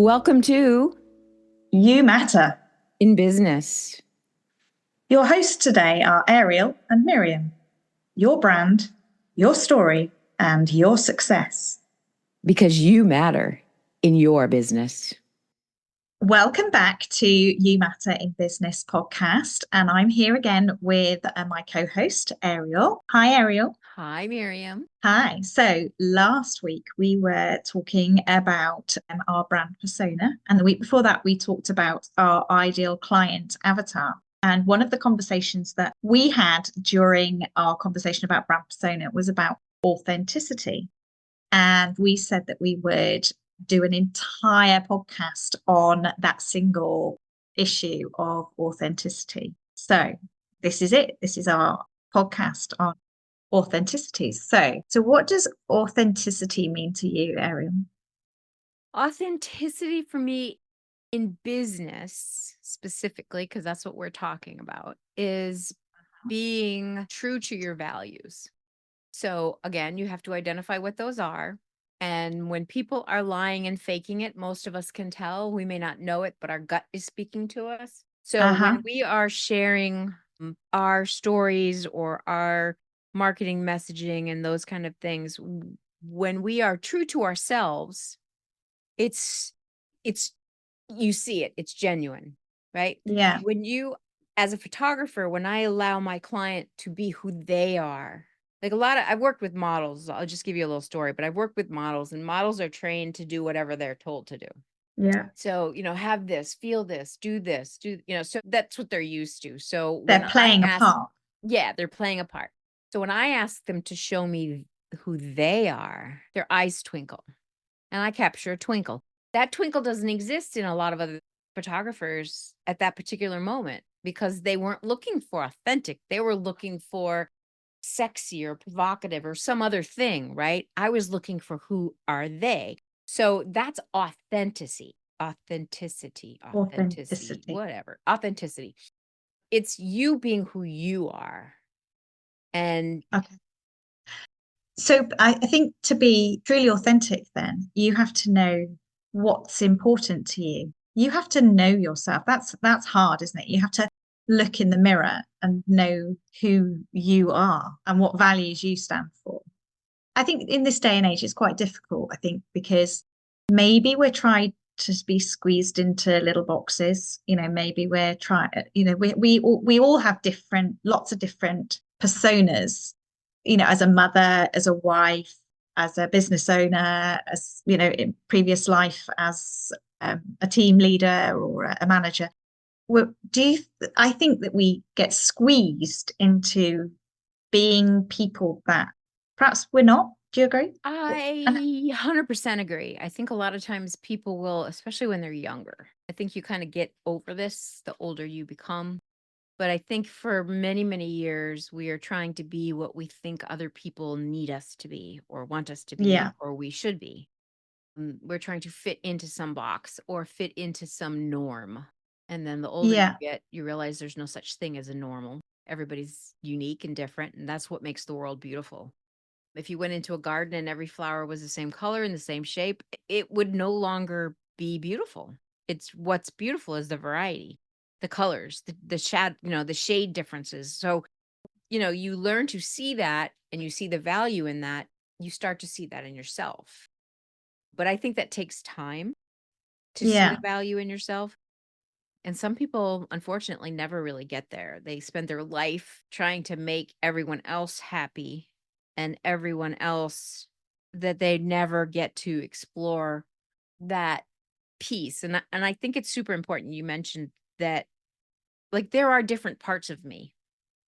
Welcome to You Matter. In Business. Your hosts today are Ariel and Miriam. Your brand, your story, and your success. Because you matter in your business. Welcome back to You Matter in Business podcast. And I'm here again with my co host, Ariel. Hi, Ariel. Hi, Miriam. Hi. So last week we were talking about our brand persona. And the week before that, we talked about our ideal client avatar. And one of the conversations that we had during our conversation about brand persona was about authenticity. And we said that we would do an entire podcast on that single issue of authenticity. So this is it. This is our podcast on authenticity. So what does authenticity mean to you, Ariel? Authenticity for me in business specifically, because that's what we're talking about, is being true to your values. So again, you have to identify what those are. And when people are lying and faking it, most of us can tell. We may not know it, but our gut is speaking to us. So when we are sharing our stories or our marketing messaging and those kind of things, when we are true to ourselves, it's you see it, it's genuine, right? Yeah. When you, as a photographer, when I allow my client to be who they are, like I've worked with models. I'll just give you a little story, but I've worked with models, and models are trained to do whatever they're told to do. Yeah. So, have this, feel this, do this, so that's what they're used to. So they're playing a part. Yeah, they're playing a part. So when I ask them to show me who they are, their eyes twinkle and I capture a twinkle. That twinkle doesn't exist in a lot of other photographers at that particular moment because they weren't looking for authentic. They were looking for sexy or provocative or some other thing, right? I was looking for who are they. So that's authenticity, whatever, authenticity. It's you being who you are. And okay. So I think to be truly authentic, then you have to know what's important to you. You have to know yourself. That's hard, isn't it? You have to look in the mirror and know who you are and what values you stand for. I think in this day and age, it's quite difficult, I think, because maybe we're trying to be squeezed into little boxes. Maybe we're trying, we all have lots of different personas, as a mother, as a wife, as a business owner, as, in previous life, as a team leader or a manager. I think that we get squeezed into being people that perhaps we're not. Do you agree? I 100% agree. I think a lot of times people will, especially when they're younger, I think you kind of get over this the older you become. But I think for many, many years, we are trying to be what we think other people need us to be or want us to be or we should be. We're trying to fit into some box or fit into some norm. And then the older you get, you realize there's no such thing as a normal. Everybody's unique and different. And that's what makes the world beautiful. If you went into a garden and every flower was the same color and the same shape, it would no longer be beautiful. It's what's beautiful is the variety, the colors, the shade differences. So, you learn to see that and you see the value in that. You start to see that in yourself. But I think that takes time to see the value in yourself. And some people, unfortunately, never really get there. They spend their life trying to make everyone else happy and everyone else that they never get to explore that piece. And I think it's super important. You mentioned that, like, there are different parts of me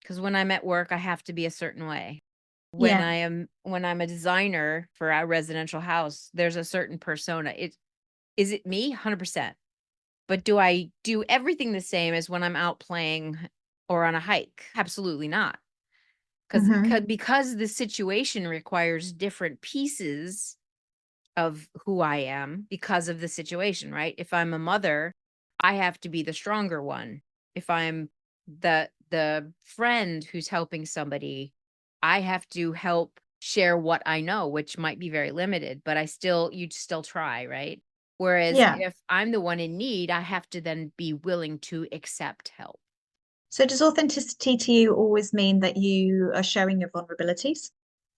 because when I'm at work, I have to be a certain way. When I'm a designer for a residential house, there's a certain persona. Is it me? 100%. But do I do everything the same as when I'm out playing or on a hike? Absolutely not. Because the situation requires different pieces of who I am because of the situation, right? If I'm a mother, I have to be the stronger one. If I'm the friend who's helping somebody, I have to help share what I know, which might be very limited, but you'd still try, right? Whereas Yeah. if I'm the one in need, I have to then be willing to accept help. So does authenticity to you always mean that you are showing your vulnerabilities?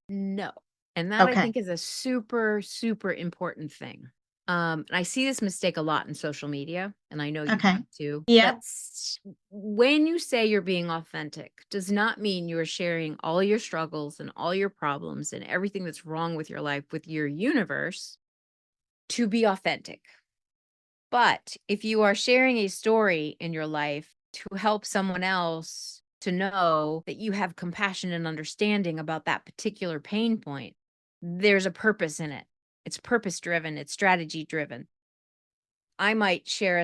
No. And that I Okay. think is a super, super important thing. And I see this mistake a lot in social media, and I know you Okay. have too. Yeah. That's when you say you're being authentic, does not mean you're sharing all your struggles and all your problems and everything that's wrong with your life with your universe to be authentic. But if you are sharing a story in your life to help someone else to know that you have compassion and understanding about that particular pain point, there's a purpose in it. It's purpose driven, it's strategy driven. I might share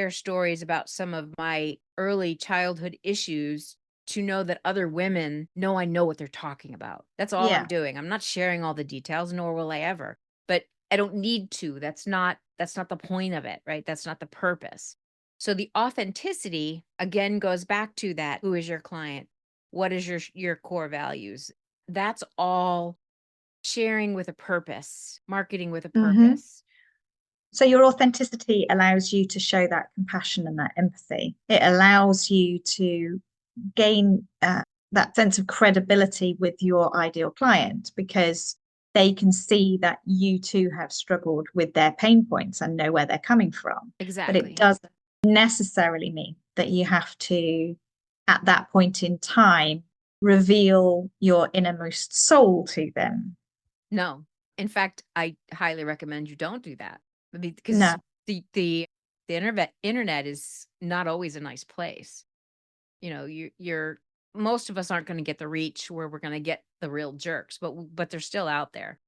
stories about some of my early childhood issues to know that other women know I know what they're talking about. That's all I'm Yeah. doing. I'm not sharing all the details, nor will I ever. But I don't need to. That's not the point of it, right? That's not the purpose. So the authenticity again goes back to that. Who is your client? What is your core values? That's all sharing with a purpose, marketing with a Hmm. purpose. So your authenticity allows you to show that compassion and that empathy. It allows you to gain that sense of credibility with your ideal client because they can see that you too have struggled with their pain points and know where they're coming from. But it Exactly. doesn't necessarily mean that you have to, at that point in time, reveal your innermost soul to them. No. In fact, I highly recommend you don't do that. Because No. the internet is not always a nice place. You know, you're most of us aren't going to get the reach where we're going to get the real jerks, but they're still out there.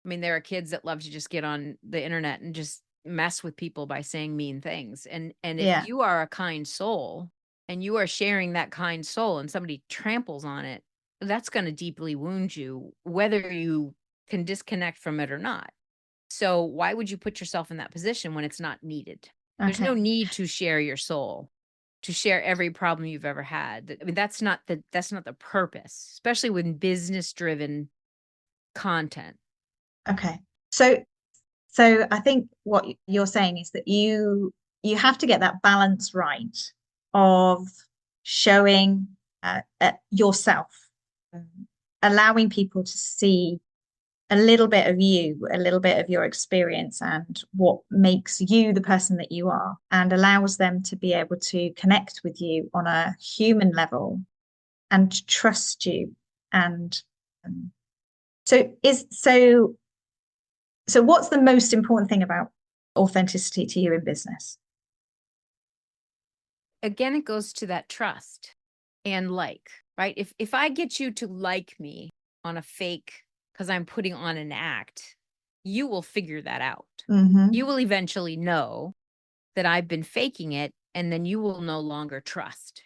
I mean, there are kids that love to just get on the internet and just mess with people by saying mean things. And if Yeah. you are a kind soul and you are sharing that kind soul and somebody tramples on it, that's going to deeply wound you, whether you can disconnect from it or not. So why would you put yourself in that position when it's not needed? There's no Okay. need to share your soul, to share every problem you've ever had. I mean, that's not the purpose, especially with business driven content. Okay. So so I think what you're saying is that you have to get that balance right of showing yourself, um, allowing people to see a little bit of you, a little bit of your experience and what makes you the person that you are, and allows them to be able to connect with you on a human level and trust you. And um, so is so so what's the most important thing about authenticity to you in business? Again, it goes to that trust and right? If I get you to like me on a fake because I'm putting on an act, you will figure that out. You Hmm. will eventually know that I've been faking it, and then you will no longer trust,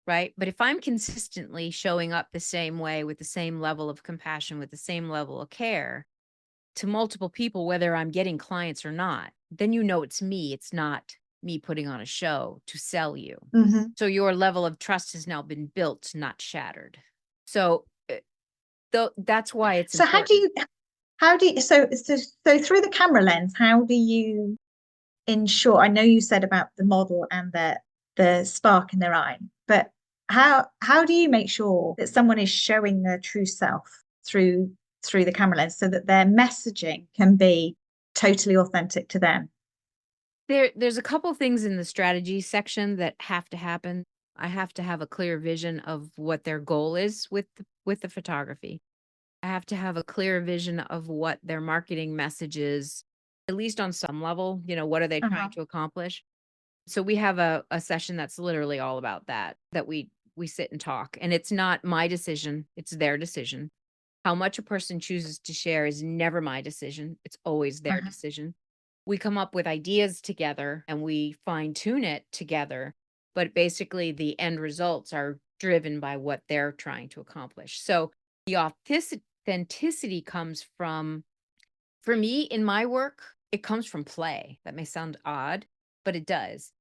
right? But if I'm consistently showing up the same way with the same level of compassion, with the same level of care to multiple people, whether I'm getting clients or not, then you know it's me. It's not me putting on a show to sell you. Hmm. So your level of trust has now been built, not shattered. So though that's why it's So important. how do you so through the camera lens, how do you ensure? I know you said about the model and the spark in their eye, but how do you make sure that someone is showing their true self through the camera lens so that their messaging can be totally authentic to them? There's a couple things in the strategy section that have to happen. I have to have a clear vision of what their goal is with the photography. I have to have a clear vision of what their marketing message is, at least on some level. What are they trying Uh-huh. to accomplish? So we have a session that's literally all about that we sit and talk. And it's not my decision, it's their decision. How much a person chooses to share is never my decision. It's always their Uh-huh. decision. We come up with ideas together and we fine tune it together. But basically, the end results are driven by what they're trying to accomplish. So the authenticity comes from, for me, in my work, it comes from play. That may sound odd, but it does.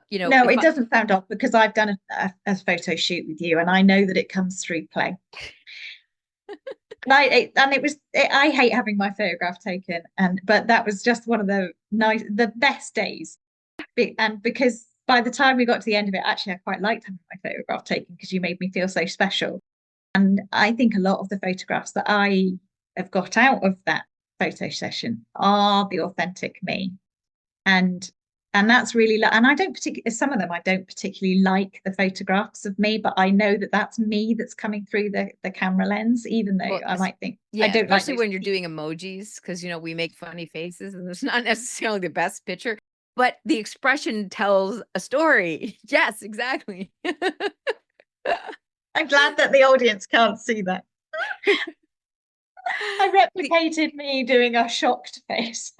No, If it doesn't sound off because I've done a photo shoot with you and I know that it comes through play. I hate having my photograph taken, but that was just one of the best days. And because by the time we got to the end of it, actually, I quite liked having my photograph taken because you made me feel so special. And I think a lot of the photographs that I have got out of that photo session are the authentic me. And and that's really and I don't particularly, some of them I don't particularly like the photographs of me, but I know that that's me that's coming through the camera lens, even though Well, I might think I yeah, don't like especially those when you're people. doing emojis, because we make funny faces and it's not necessarily the best picture, but the expression tells a story. Yes, exactly. I'm glad that the audience can't see that. I The replicated me doing a shocked face.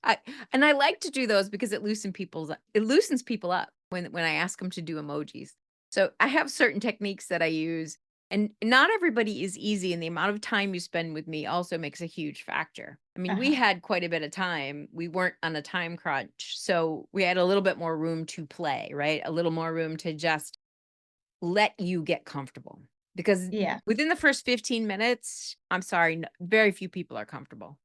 I and I like to do those because it loosens people up when I ask them to do emojis. So I have certain techniques that I use, and not everybody is easy, and the amount of time you spend with me also makes a huge factor. I mean, we Uh-huh. had quite a bit of time. We weren't on a time crunch, so we had a little bit more room to play, right? A little more room to just let you get comfortable. Because Yeah. within the first 15 minutes, I'm sorry, very few people are comfortable.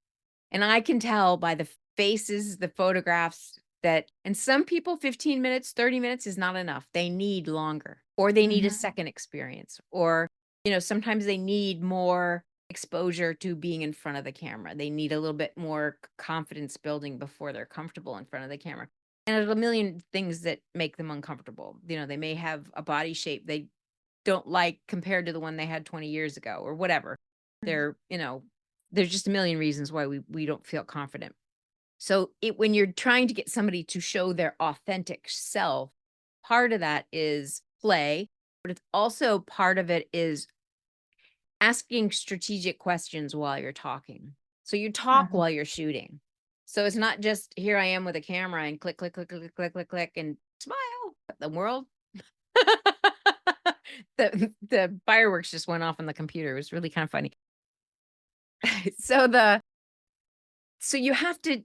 And I can tell by the faces, the photographs and some people 15 minutes, 30 minutes is not enough. They need longer, or they need a Hmm. second experience, or, sometimes they need more exposure to being in front of the camera. They need a little bit more confidence building before they're comfortable in front of the camera. And there's a million things that make them uncomfortable. They may have a body shape they don't like compared to the one they had 20 years ago or whatever. They're, there's just a million reasons why we don't feel confident. So when you're trying to get somebody to show their authentic self, part of that is play, but it's also part of it is asking strategic questions while you're talking. So you talk Uh-huh. while you're shooting. So it's not just here I am with a camera and click, click, click, click, click, click, click, and smile at the world. The fireworks just went off on the computer. It was really kind of funny. So so you have to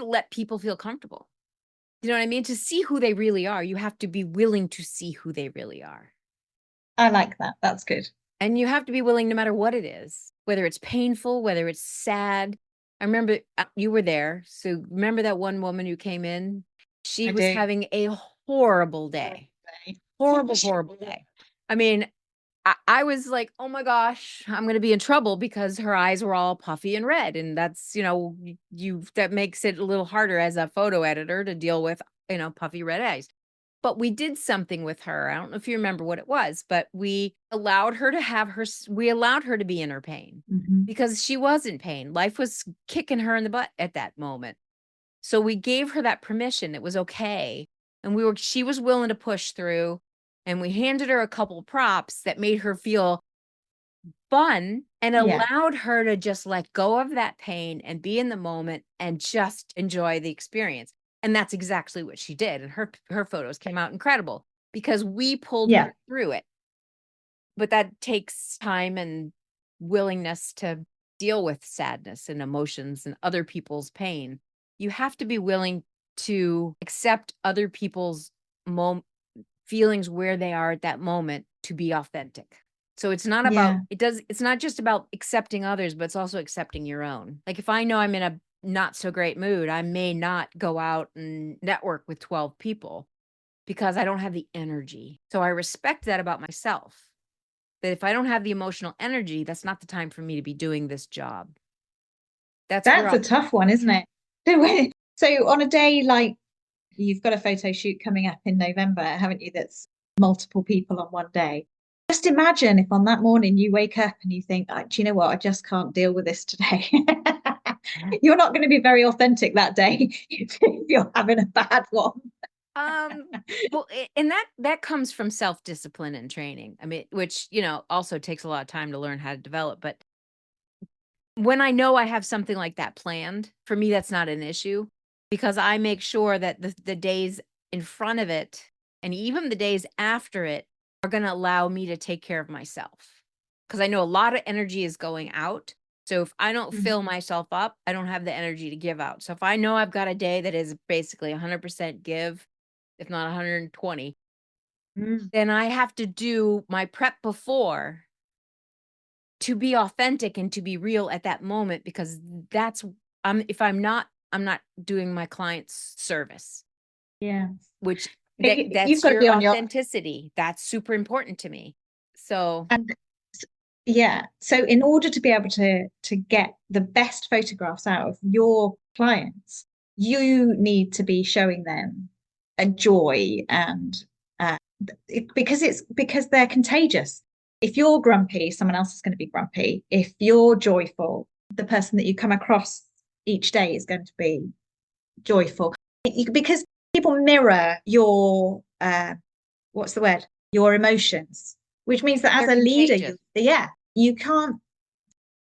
let people feel comfortable. You know what I mean? To see who they really are, you have to be willing to see who they really are. I like that. That's good. And you have to be willing no matter what it is, whether it's painful, whether it's sad. I remember you were there. So remember that one woman who came in? She I was do. having a horrible day. Horrible, horrible day. I mean, I was like, "Oh my gosh, I'm gonna be in trouble," because her eyes were all puffy and red, and that's, you that makes it a little harder as a photo editor to deal with, puffy red eyes. But we did something with her. I don't know if you remember what it was, but we allowed her to be in her pain Hmm. because she was in pain. Life was kicking her in the butt at that moment. So we gave her that permission. It was okay. And she was willing to push through. And we handed her a couple props that made her feel fun and Yeah. allowed her to just let go of that pain and be in the moment and just enjoy the experience. And that's exactly what she did. And her photos came out incredible because we pulled Yeah. her through it. But that takes time and willingness to deal with sadness and emotions and other people's pain. You have to be willing to accept other people's feelings where they are at that moment to be authentic. So Yeah. it's not just about accepting others, but it's also accepting your own. Like if I know I'm in a not so great mood, I may not go out and network with 12 people because I don't have the energy. So I respect that about myself. That if I don't have the emotional energy, that's not the time for me to be doing this job. That's where That's a tough one, isn't it? So on a day like you've got a photo shoot coming up in November, haven't you? That's multiple people on one day. Just imagine if on that morning you wake up and you think, do you know what? I just can't deal with this today. You're not going to be very authentic that day if you're having a bad one. Um, well, and that comes from self-discipline and training. I mean, which, also takes a lot of time to learn how to develop. But when I know I have something like that planned, for me, that's not an issue because I make sure that the days in front of it and even the days after it are going to allow me to take care of myself. Because I know a lot of energy is going out. So if I don't fill Mhm. myself up, I don't have the energy to give out. So if I know I've got a day that is basically 100% give, if not 120, Mm. then I have to do my prep before to be authentic and to be real at that moment, because that's if I'm not doing my client's service, Yeah. which You've that's got to your be on your authenticity. That's super important to me. So and yeah. So in order to be able to get the best photographs out of your clients, you need to be showing them a joy and because they're contagious. If you're grumpy, someone else is going to be grumpy. If you're joyful, the person that you come across each day is going to be joyful. Because people mirror your what's the word? Your emotions, which means that as they're a leader, contagious. you can't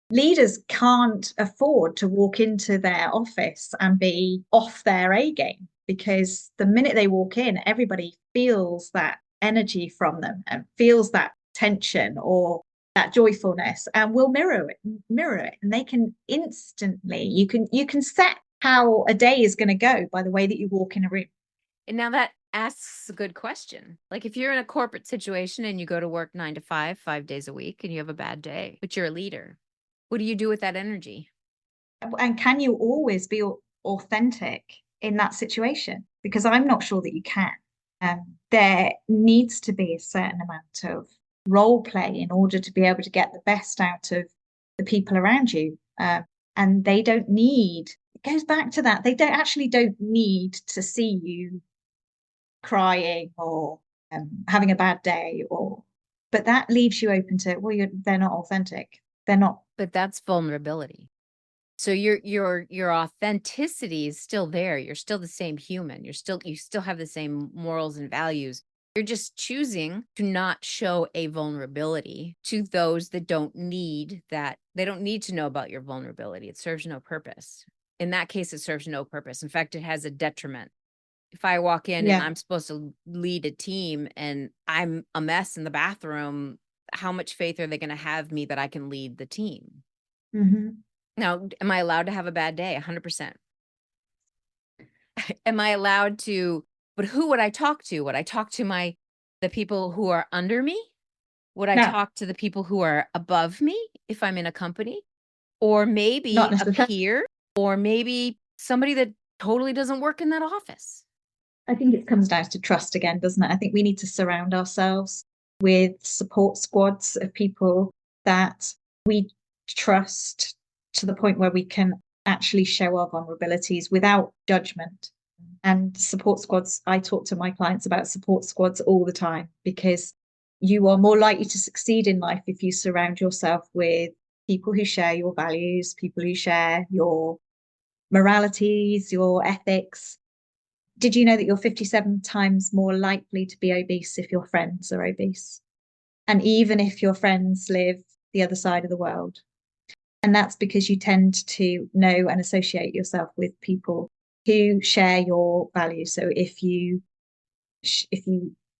leaders can't afford to walk into their office and be off their A game, because the minute they walk in, everybody feels that energy from them and feels that tension or that joyfulness and will mirror it, and they can instantly, you can set how a day is going to go by the way that you walk in a room. And now that asks a good question. Like, if you're in a corporate situation and you go to work 9 to 5, 5 days a week, and you have a bad day, but you're a leader, what do you do with that energy? And can you always be authentic in that situation? Because I'm not sure that you can. There needs to be a certain amount of role play in order to be able to get the best out of the people around you. And they don't need, it goes back to that, they don't need to see you crying or having a bad day, but that leaves you open to, well, they're not authentic. They're not. But that's vulnerability. So your authenticity is still there. You're still the same human. You still have the same morals and values. You're just choosing to not show a vulnerability to those that don't need that. They don't need to know about your vulnerability. It serves no purpose. In that case, it serves no purpose. In fact, it has a detriment. If I walk in and Yeah. I'm supposed to lead a team and I'm a mess in the bathroom, how much faith are they going to have me that I can lead the team? Mm-hmm. Now, am I allowed to have a bad day? 100%. Am I allowed to, but who would I talk to? Would I talk to the people who are under me? Would I No, talk to the people who are above me if I'm in a company? Or not maybe a necessarily. peer, or maybe somebody that totally doesn't work in that office? I think it comes down to trust again, doesn't it? I think we need to surround ourselves with support squads of people that we trust to the point where we can actually show our vulnerabilities without judgment. And support squads, I talk to my clients about support squads all the time, because you are more likely to succeed in life if you surround yourself with people who share your values, people who share your moralities, your ethics. Did you know that you're 57 times more likely to be obese if your friends are obese? And even if your friends live the other side of the world. And that's because you tend to know and associate yourself with people who share your values. So if you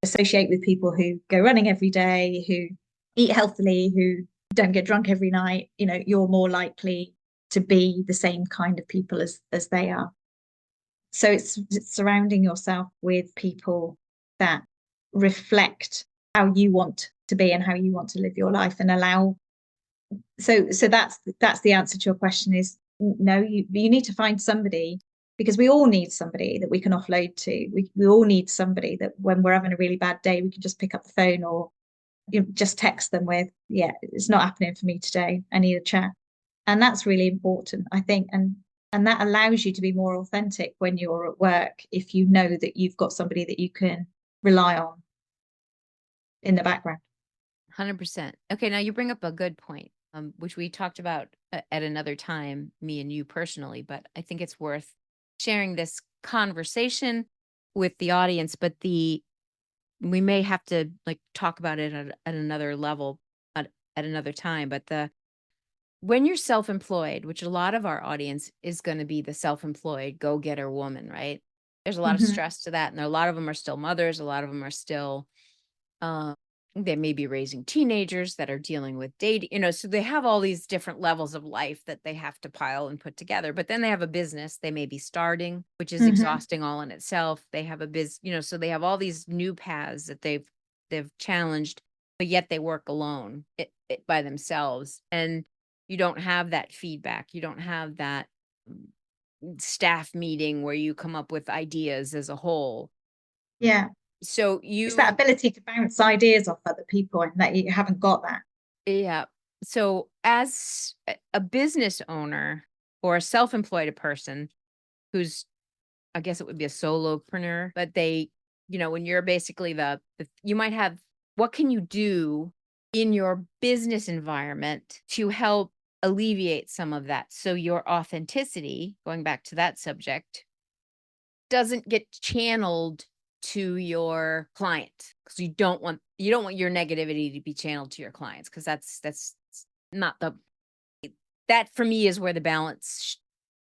associate with people who go running every day, who eat healthily, who don't get drunk every night, you're more likely to be the same kind of people as they are. So it's surrounding yourself with people that reflect how you want to be and how you want to live your life, and allow. So that's the answer to your question is no, you need to find somebody, because we all need somebody that we can offload to. We all need somebody that when we're having a really bad day, we can just pick up the phone or just text them with, yeah, it's not happening for me today, I need a chat. And that's really important, I think. And that allows you to be more authentic when you're at work, if you know that you've got somebody that you can rely on in the background. 100%. Okay, now you bring up a good point, which we talked about at another time, me and you personally, but I think it's worth sharing this conversation with the audience. But we may have to like talk about it at another level at another time. But when you're self-employed, which a lot of our audience is going to be the self-employed go-getter woman, right? There's a lot of Mm-hmm. stress to that, and a lot of them are still mothers. A lot of them are still um, they may be raising teenagers that are dealing with dating, so they have all these different levels of life that they have to pile and put together. But then they have a business they may be starting, which is Mm-hmm. exhausting all in itself. They have a so they have all these new paths that they've challenged, but yet they work alone. it by themselves, and you don't have that feedback. You don't have that mm, staff meeting where you come up with ideas as a whole. Yeah. So It's that you ability to bounce ideas off other people and that you haven't got that. Yeah. So as a business owner or a self-employed person who's, I guess it would be a solopreneur, but when you're basically the you might have, what can you do in your business environment to help alleviate some of that? So your authenticity, going back to that subject, doesn't get channeled to your client, because you don't want your negativity to be channeled to your clients, because that's not the that for me is where the balance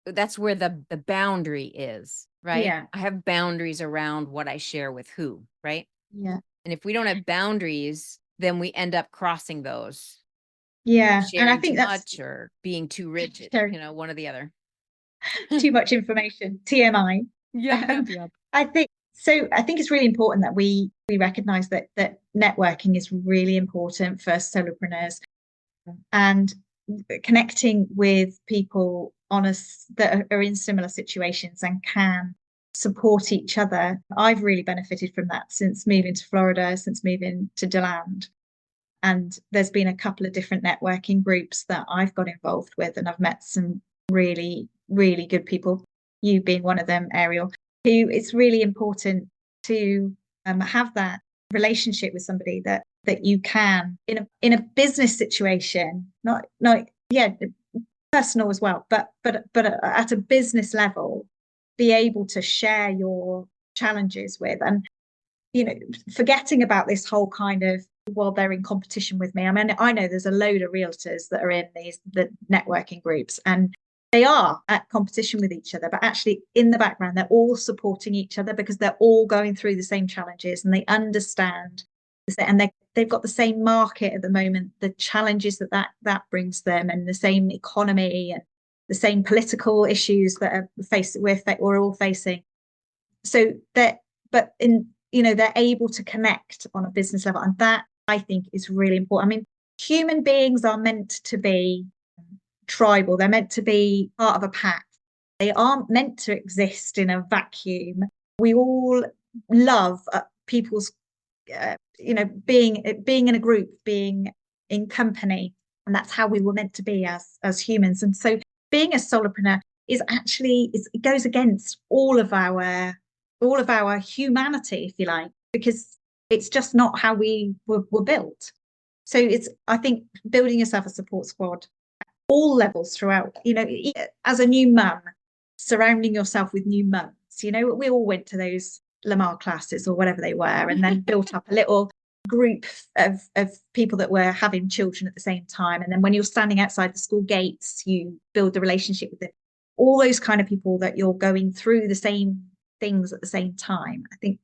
that's where the boundary is, right? Yeah. I have boundaries around what I share with who, right? Yeah. And if we don't have boundaries, then we end up crossing those, Yeah. And I sharing too think that's much or being too rigid, sharing one or the other. too much information, TMI. Yep, Um, yep, yep. I think so. I think it's really important that we recognize that networking is really important for solopreneurs and connecting with people on us that are in similar situations and can support each other. I've really benefited from that since moving to Florida, since moving to DeLand. And there's been a couple of different networking groups that I've got involved with, and I've met some really, really good people, you being one of them, Ariel, who it's really important to have that relationship with somebody that you can in a business situation, not yeah, personal as well, but at a business level, be able to share your challenges with. And forgetting about this whole kind of, well, they're in competition with me. I mean, I know there's a load of realtors that are in the networking groups, and they are at competition with each other, but actually in the background, they're all supporting each other because they're all going through the same challenges and they understand and they've got the same market at the moment, the challenges that brings them, and the same economy and the same political issues that we're all facing. So that, but in they're able to connect on a business level, and that I think is really important. I mean, human beings are meant to be tribal. They're meant to be part of a pack. They aren't meant to exist in a vacuum. We all love people's being in a group, being in company, and that's how we were meant to be as humans. And so being a solopreneur it goes against all of our humanity, if you like, because it's just not how we were built. So it's, I think, building yourself a support squad, all levels throughout, as a new mum, surrounding yourself with new mums. We all went to those Lamar classes or whatever they were, and then built up a little group of people that were having children at the same time. And then when you're standing outside the school gates, you build the relationship with all those kind of people that you're going through the same things at the same time. I think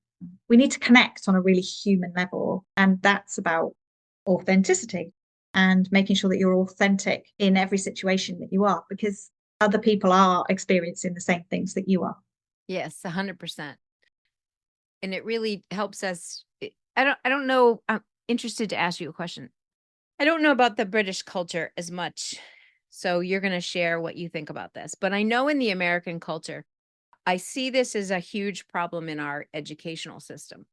we need to connect on a really human level, and that's about authenticity and making sure that you're authentic in every situation that you are, because other people are experiencing the same things that you are. Yes, 100%. And it really helps us. I don't know. I'm interested to ask you a question. I don't know about the British culture as much. So you're going to share what you think about this. But I know in the American culture, I see this as a huge problem in our educational system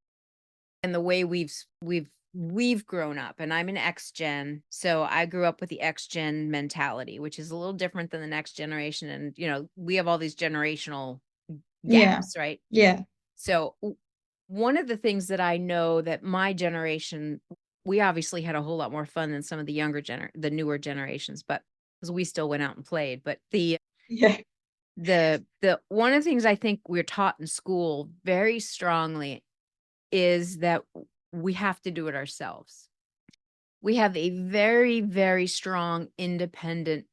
and the way we've grown up. And I'm an X gen, so I grew up with the X gen mentality, which is a little different than the next generation. And we have all these generational Yeah. gaps, right? Yeah. So one of the things that I know that my generation, we obviously had a whole lot more fun than some of the newer generations, but because we still went out and played. But Yeah. the one of the things I think we're taught in school very strongly is that we have to do it ourselves. We have a very, very strong independent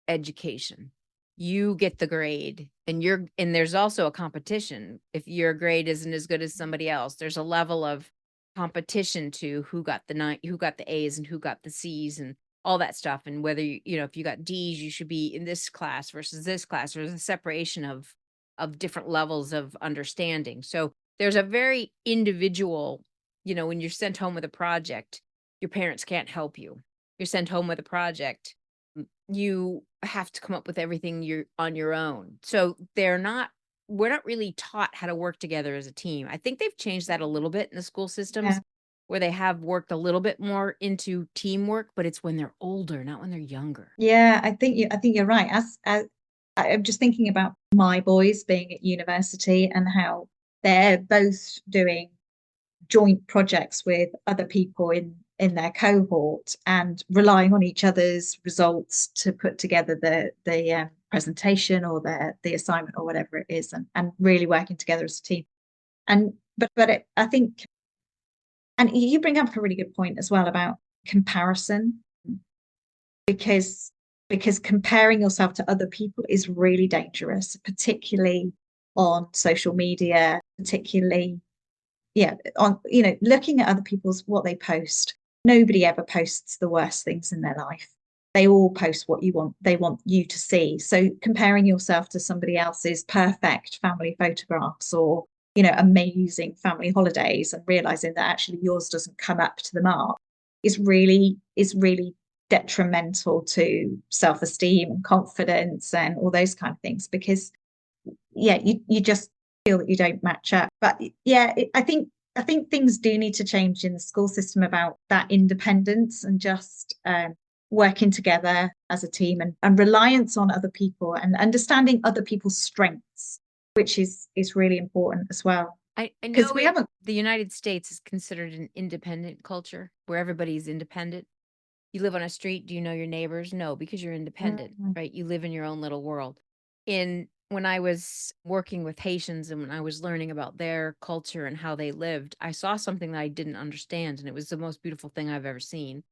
education. You get the grade, and there's also a competition. If your grade isn't as good as somebody else, there's a level of competition to who got the A's and who got the C's and all that stuff. And whether if you got D's, you should be in this class versus this class. There's a separation of different levels of understanding. So there's a very individual, when you're sent home with a project, your parents can't help you. you're sent home with a project, you have to come up with everything you're on your own. So we're not really taught how to work together as a team. I think they've changed that a little bit in the school systems Yeah. where they have worked a little bit more into teamwork, but it's when they're older, not when they're younger. Yeah, I think you're right. I'm just thinking about my boys being at university and how they're both doing joint projects with other people in their cohort and relying on each other's results to put together the presentation or the assignment or whatever it is, and really working together as a team. And I think, and you bring up a really good point as well about comparison, because comparing yourself to other people is really dangerous, particularly on social media, particularly, yeah, on, looking at other people's what they post. Nobody ever posts the worst things in their life. They all post what they want you to see. So comparing yourself to somebody else's perfect family photographs, or amazing family holidays, and realizing that actually yours doesn't come up to the mark, is really detrimental to self-esteem and confidence and all those kind of things, because yeah, you just feel that you don't match up. But yeah, I think things do need to change in the school system about that independence, and just working together as a team, and reliance on other people, and understanding other people's strengths, which is really important as well. I Because know we haven't. the United States is considered an independent culture where everybody's independent. You live on a street, do you know your neighbors? No, because you're independent, Mm, right? You live in your own little world. In When I was working with Haitians and when I was learning about their culture and how they lived, I saw something that I didn't understand, and it was the most beautiful thing I've ever seen.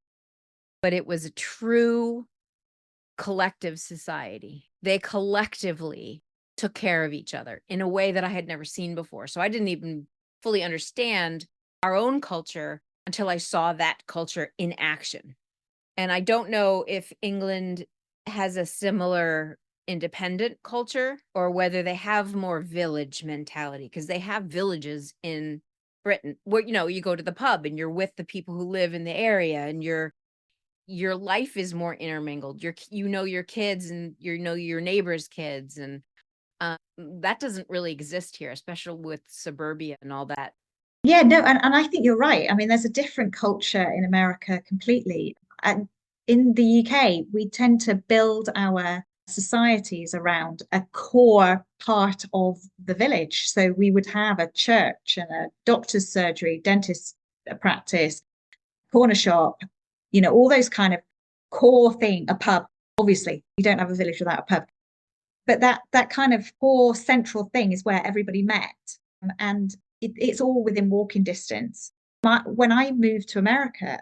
But it was a true collective society. They collectively took care of each other in a way that I had never seen before. So I didn't even fully understand our own culture until I saw that culture in action. And I don't know if England has a similar independent culture or whether they have more village mentality, because they have villages in Britain where, you go to the pub and you're with the people who live in the area, and your life is more intermingled. Your kids, and your neighbors' kids, and that doesn't really exist here, especially with suburbia and all that. Yeah, no, and I think you're right. I mean, there's a different culture in America completely. And in the UK, we tend to build our societies around a core part of the village. So we would have a church and a doctor's surgery, dentist practice, corner shop, all those kind of core thing, a pub. Obviously, you don't have a village without a pub. But that kind of core central thing is where everybody met. And it's all within walking distance. When I moved to America,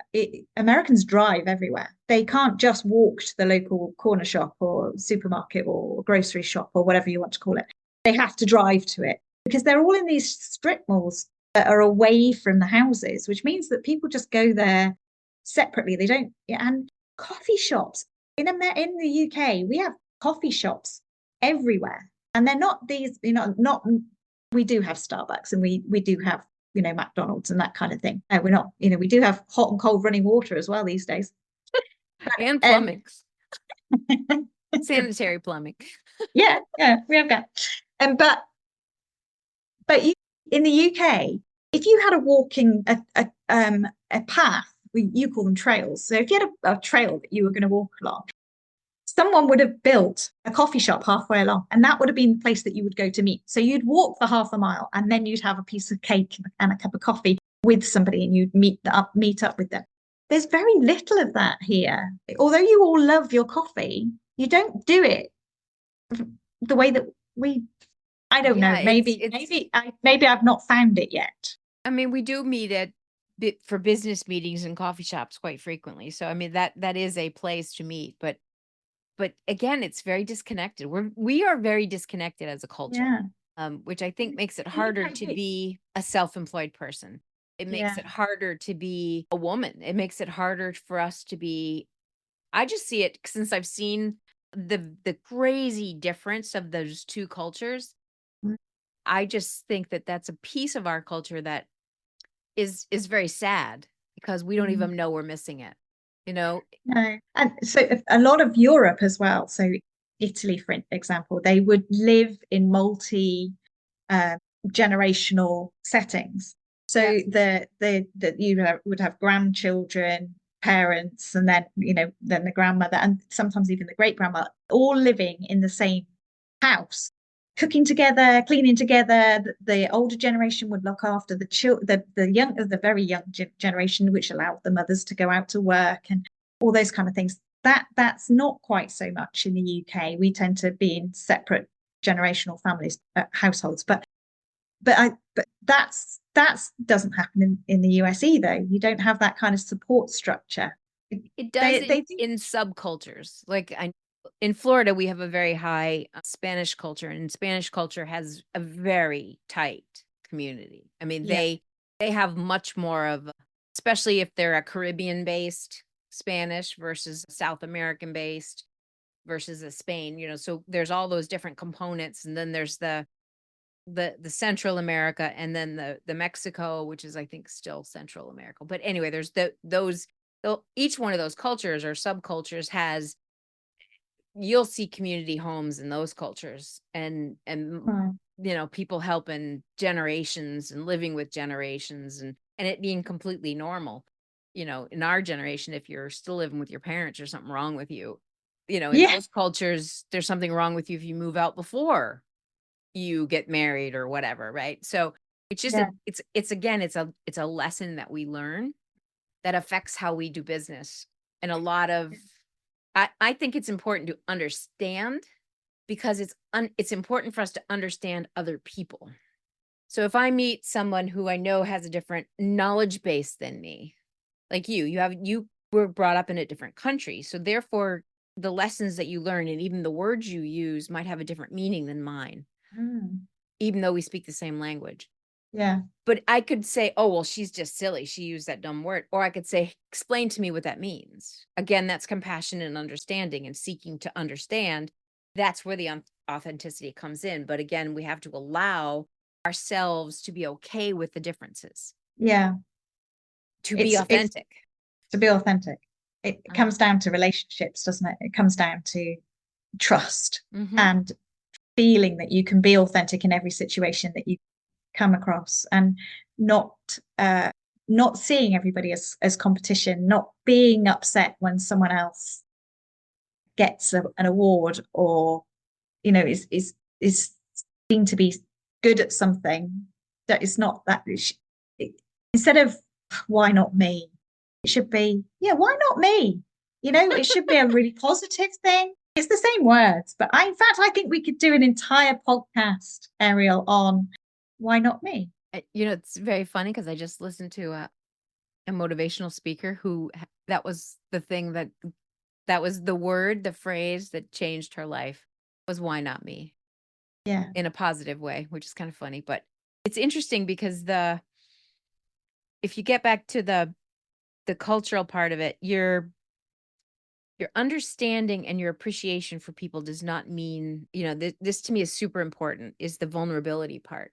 Americans drive everywhere. They can't just walk to the local corner shop or supermarket or grocery shop or whatever you want to call it. They have to drive to it, because they're all in these strip malls that are away from the houses, which means that people just go there separately. They don't, and coffee shops in the UK, we have coffee shops everywhere, and they're not these, not, we do have Starbucks, and we do have, McDonald's and that kind of thing. We're not, we do have hot and cold running water as well these days. And um plumbing, sanitary plumbing. yeah, we have that. But you, in the UK, if you had a walking a path, you call them trails, so if you had a trail that you were going to walk along, someone would have built a coffee shop halfway along, and that would have been the place that you would go to meet. So you'd walk for half a mile, and then you'd have a piece of cake and a cup of coffee with somebody, and you'd meet up with them. There's very little of that here. Although you all love your coffee, you don't do it the way that we. I don't know. Yeah, it's Maybe I've not found it yet. I mean, we do meet for business meetings and coffee shops quite frequently. So I mean, that is a place to meet, but again, it's very disconnected. We are very disconnected as a culture, Yeah. which I think makes it In the harder to UK, be a self-employed person. It makes yeah. it harder to be a woman. It makes it harder for us to be. I just see it since I've seen the crazy difference of those two cultures. I just think that that's a piece of our culture that is very sad because we don't Mm. even know we're missing it. you know? No. And so a lot of Europe as well. So Italy, for example, they would live in multi uh, generational settings. So Yeah. you would have grandchildren, parents, and then then the grandmother, and sometimes even the great grandmother, all living in the same house, cooking together, cleaning together. The older generation would look after the very young generation, which allowed the mothers to go out to work and all those kind of things. That's not quite so much in the UK. We tend to be in separate generational families, households, but that's doesn't happen in the US either. You don't have that kind of support structure. It does They do. in subcultures. Like in Florida, we have a very high Spanish culture, and Spanish culture has a very tight community. I mean, Yeah, they have much more of, especially if they're a Caribbean based Spanish versus South American based versus a Spain, so there's all those different components, and then there's the Central America, and then the Mexico, which is I think still Central America. But anyway, there's each one of those cultures or subcultures has, you'll see community homes in those cultures, and right. people helping generations and living with generations, and it being completely normal. In our generation, if you're still living with your parents, there's something wrong with you. In Yeah, those cultures, there's something wrong with you if you move out before you get married or whatever, right? So it's just yeah, it's again, it's a lesson that we learn that affects how we do business. And a lot of I think it's important to understand, because it's important for us to understand other people. So if I meet someone who I know has a different knowledge base than me, like you were brought up in a different country. So therefore the lessons that you learn and even the words you use might have a different meaning than mine, mm, even though we speak the same language. yeah, But I could say, "Oh, well, she's just silly. She used that dumb word." Or I could say, "Explain to me what that means." Again, that's compassion and understanding and seeking to understand. That's where the authenticity comes in. But again, we have to allow ourselves to be okay with the differences, yeah. to be It's authentic. to be authentic. It Uh-huh. comes down to relationships, doesn't it? It comes down to trust Mhm. and feeling that you can be authentic in every situation that you come across, and not uh, not seeing everybody as competition, not being upset when someone else gets an award, or is seen to be good at something that is not that. Instead of why not me, it should be, yeah, why not me? It should be a really positive thing. It's the same words, but in fact, I think we could do an entire podcast, Ariel, on why not me. It's very funny because I just listened to a motivational speaker who that was the thing that was the word, the phrase that changed her life, was "Why not me?" Yeah. In a positive way, which is kind of funny. But it's interesting because if you get back to the cultural part of it, your understanding and your appreciation for people does not mean, this to me is super important, is the vulnerability part,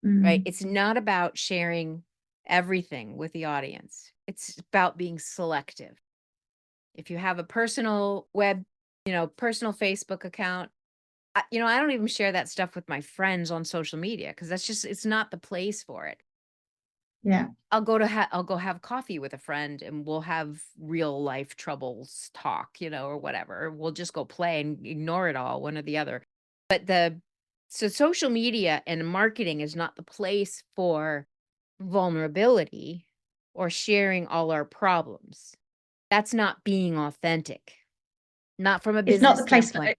right? Mm. It's not about sharing everything with the audience. It's about being selective. If you have a personal Facebook account, I don't even share that stuff with my friends on social media because it's not the place for it. Yeah. I'll go have coffee with a friend and we'll have real life troubles talk, or whatever. We'll just go play and ignore it all, one or the other. But so social media and marketing is not the place for vulnerability or sharing all our problems. That's not being authentic, not from a It's not business the place for standpoint.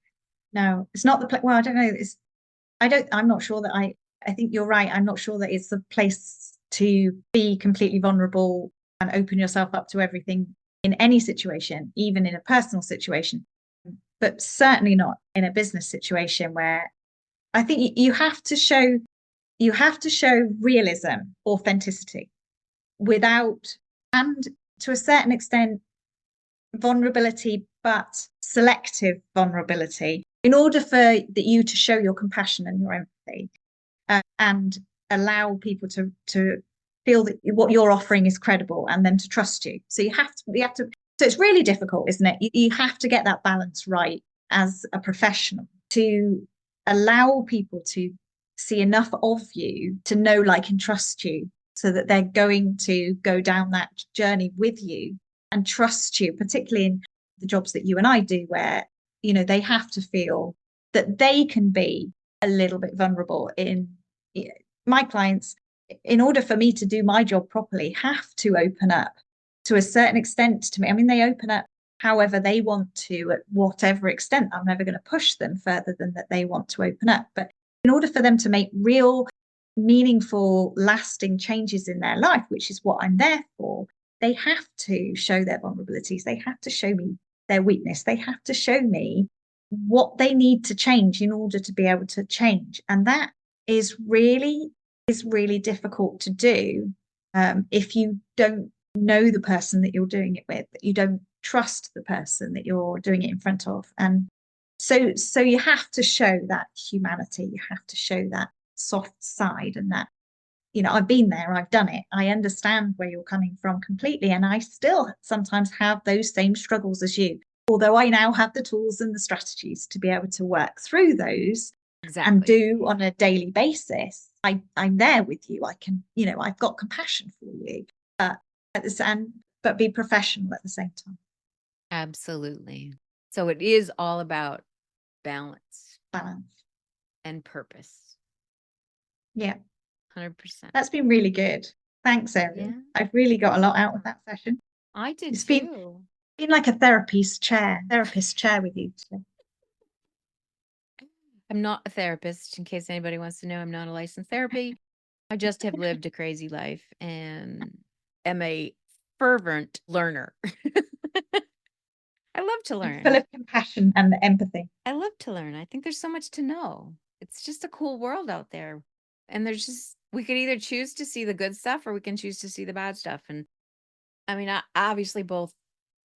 no, it's not the place. Well, I don't know. I'm not sure that I think you're right. I'm not sure that it's the place to be completely vulnerable and open yourself up to everything in any situation, even in a personal situation, but certainly not in a business situation where I think you have to show realism, authenticity, without, and to a certain extent, vulnerability, but selective vulnerability, in order for you to show your compassion and your empathy, and allow people to feel that what you're offering is credible and then to trust you. So you have to So it's really difficult, isn't it? You have to get that balance right as a professional to allow people to see enough of you to know, like, and trust you so that they're going to go down that journey with you and trust you, particularly in the jobs that you and I do, where, they have to feel that they can be a little bit vulnerable in my clients, in order for me to do my job properly, have to open up to a certain extent to me. I mean, they open up however they want to, at whatever extent. I'm never going to push them further than that they want to open up. But in order for them to make real, meaningful, lasting changes in their life, which is what I'm there for, they have to show their vulnerabilities. They have to show me their weakness. They have to show me what they need to change in order to be able to change. And that is really difficult to do if you don't know the person that you're doing it with, that you don't trust the person that you're doing it in front of. And so you have to show that humanity, you have to show that soft side, and that, I've been there, I've done it, I understand where you're coming from completely, and I still sometimes have those same struggles as you, although I now have the tools and the strategies to be able to work through those. Exactly. And do on a daily basis. I'm there with you. I can, I've got compassion for you, but be professional at the same time. Absolutely. So it is all about balance and purpose. Yeah. 100%. That's been really good. Thanks, Ariel. Yeah. I've really got a lot out of that session. I did It's too. been like a therapist chair with you today. I'm not a therapist, in case anybody wants to know. I'm not a licensed therapy. I just have lived a crazy life and am a fervent learner. I love to learn. Full of compassion and empathy. I love to learn. I think there's so much to know. It's just a cool world out there. And we could either choose to see the good stuff or we can choose to see the bad stuff. And I mean, obviously both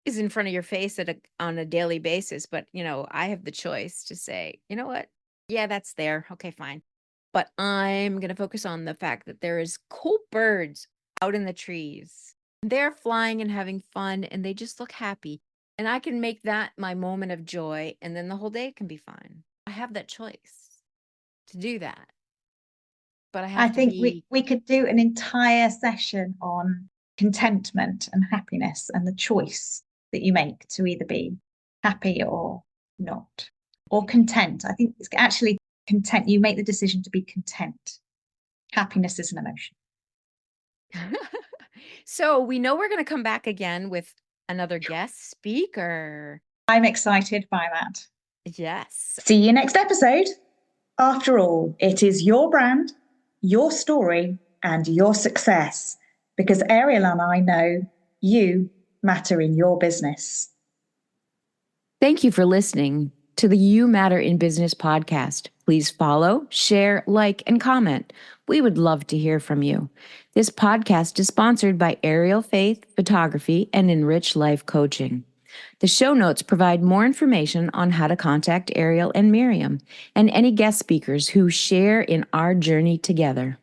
is in front of your face on a daily basis. But, I have the choice to say, you know what? Yeah, that's there. Okay, fine. But I'm going to focus on the fact that there is cool birds out in the trees. They're flying and having fun and they just look happy. And I can make that my moment of joy, and then the whole day can be fine. I have that choice to do that. But I think we could do an entire session on contentment and happiness and the choice that you make to either be happy or not, or content. I think it's actually content. You make the decision to be content. Happiness is an emotion. So we know we're going to come back again with another guest speaker. I'm excited by that. Yes. See you next episode. After all, it is your brand, your story, and your success, because Ariel and I know you matter in your business. Thank you for listening to the You Matter in Business podcast. Please follow, share, like, and comment. We would love to hear from you. This podcast is sponsored by Ariel Faith Photography and Enrich Life Coaching. The show notes provide more information on how to contact Ariel and Miriam and any guest speakers who share in our journey together.